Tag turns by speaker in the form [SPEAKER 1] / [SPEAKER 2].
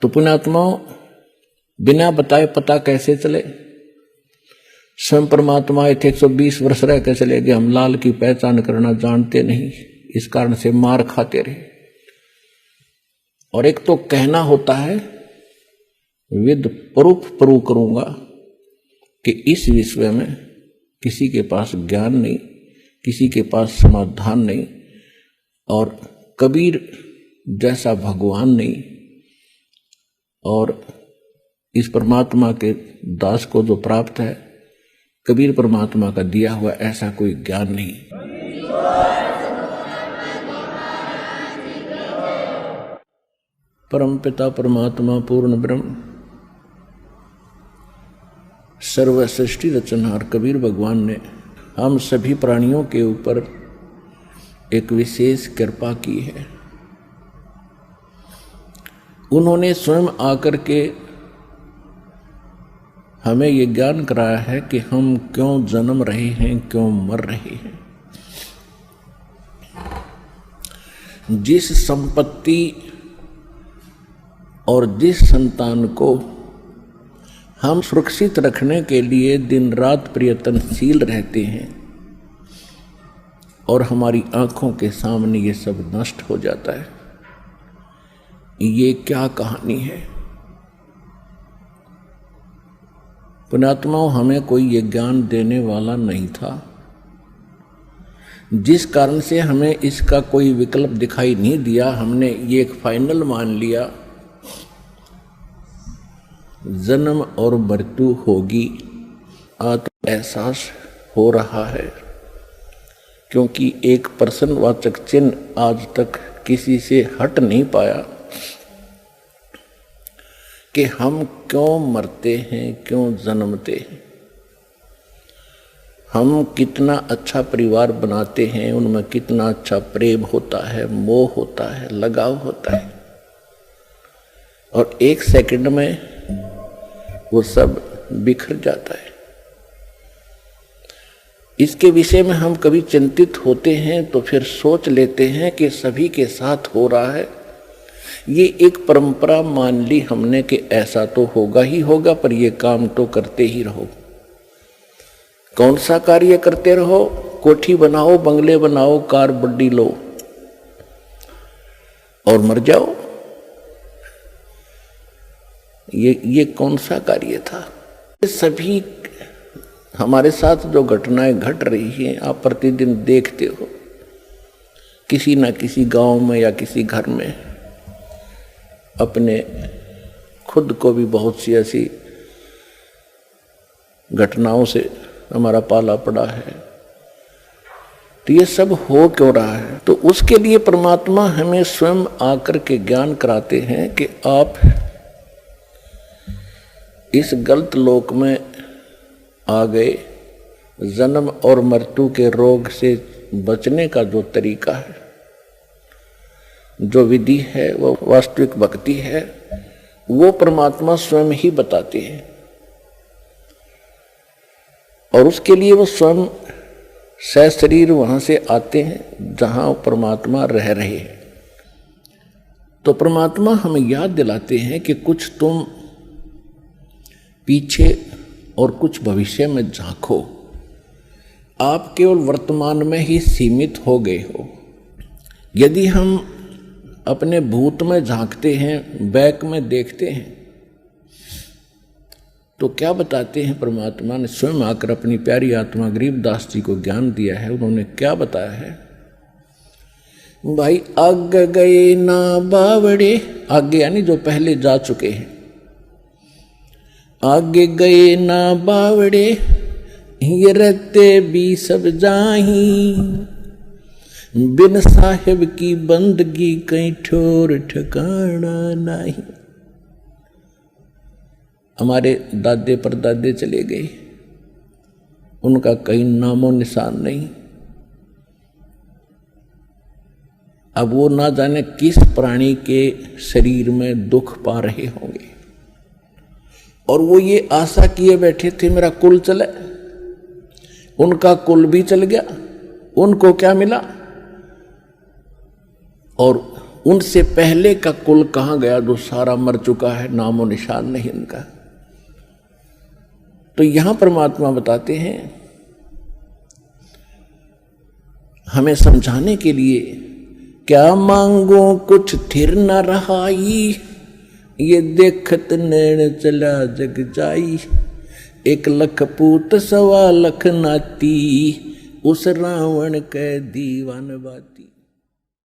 [SPEAKER 1] तो पुण्यात्माओं, बिना बताए पता कैसे चले? स्वयं परमात्मा आए थे, 120 वर्ष रह के चले गए। हम लाल की पहचान करना जानते नहीं, इस कारण से मार खाते रहे। और एक तो कहना होता है विद प्रूफ प्रूव करूंगा कि इस विषय में किसी के पास ज्ञान नहीं, किसी के पास समाधान नहीं, और कबीर जैसा भगवान नहीं, और इस परमात्मा के दास को जो प्राप्त है कबीर परमात्मा का दिया हुआ ऐसा कोई ज्ञान नहीं। परम पिता परमात्मा पूर्ण ब्रह्म सर्व सृष्टि रचनहार कबीर भगवान ने हम सभी प्राणियों के ऊपर एक विशेष कृपा की है। उन्होंने स्वयं आकर के हमें ये ज्ञान कराया है कि हम क्यों जन्म रहे हैं, क्यों मर रहे हैं। जिस संपत्ति और जिस संतान को हम सुरक्षित रखने के लिए दिन रात प्रयत्नशील रहते हैं और हमारी आंखों के सामने ये सब नष्ट हो जाता है, ये क्या कहानी है? पुण्यात्माओं, हमें कोई ये ज्ञान देने वाला नहीं था, जिस कारण से हमें इसका कोई विकल्प दिखाई नहीं दिया। हमने ये एक फाइनल मान लिया, जन्म और मृत्यु होगी। आत्म एहसास हो रहा है, क्योंकि एक प्रश्नवाचक चिन्ह आज तक किसी से हट नहीं पाया कि हम क्यों मरते हैं, क्यों जन्मते हैं। हम कितना अच्छा परिवार बनाते हैं, उनमें कितना अच्छा प्रेम होता है, मोह होता है, लगाव होता है, और एक सेकंड में वो सब बिखर जाता है। इसके विषय में हम कभी चिंतित होते हैं तो फिर सोच लेते हैं कि सभी के साथ हो रहा है। ये एक परंपरा मान ली हमने कि ऐसा तो होगा ही होगा, पर ये काम तो करते ही रहो। कौन सा कार्य करते रहो? कोठी बनाओ, बंगले बनाओ, कार बड्डी लो और मर जाओ। ये कौन सा कार्य था? सभी हमारे साथ जो घटनाएं घट रही हैं आप प्रतिदिन देखते हो, किसी न किसी गांव में या किसी घर में। अपने खुद को भी बहुत सी ऐसी घटनाओं से हमारा पाला पड़ा है। तो ये सब हो क्यों रहा है? तो उसके लिए परमात्मा हमें स्वयं आकर के ज्ञान कराते हैं कि आप इस गलत लोक में आ गए। जन्म और मृत्यु के रोग से बचने का जो तरीका है, जो विधि है, वो वास्तविक भक्ति है, वो परमात्मा स्वयं ही बताते हैं। और उसके लिए वो स्वयं सशरीर वहां से आते हैं जहां परमात्मा रह रहे हैं। तो परमात्मा हमें याद दिलाते हैं कि कुछ तुम पीछे और कुछ भविष्य में झांको। आप केवल वर्तमान में ही सीमित हो गए हो। यदि हम अपने भूत में झांकते हैं, बैक में देखते हैं, तो क्या बताते हैं? परमात्मा ने स्वयं आकर अपनी प्यारी आत्मा गरीबदास जी को ज्ञान दिया है। उन्होंने क्या बताया है? भाई आगे गए ना बावड़े, आगे यानी जो पहले जा चुके हैं। आगे गए ना बावड़े, ये रहते भी सब जाही, बिन साहिब की बंदगी कहीं ठोर ठिकाना नहीं। हमारे दादे परदादे चले गए, उनका कहीं नामो निशान नहीं। अब वो ना जाने किस प्राणी के शरीर में दुख पा रहे होंगे, और वो ये आशा किए बैठे थे मेरा कुल चले। उनका कुल भी चल गया, उनको क्या मिला? और उनसे पहले का कुल कहां गया जो सारा मर चुका है, नामो निशान नहीं उनका। तो यहां परमात्मा बताते हैं हमें समझाने के लिए, क्या मांगो कुछ थिर न रहाई, ये देखत नैन चला जग जाई। 1 लख पूत 1.25 लाख नाती, उस रावण के दीवान बाती।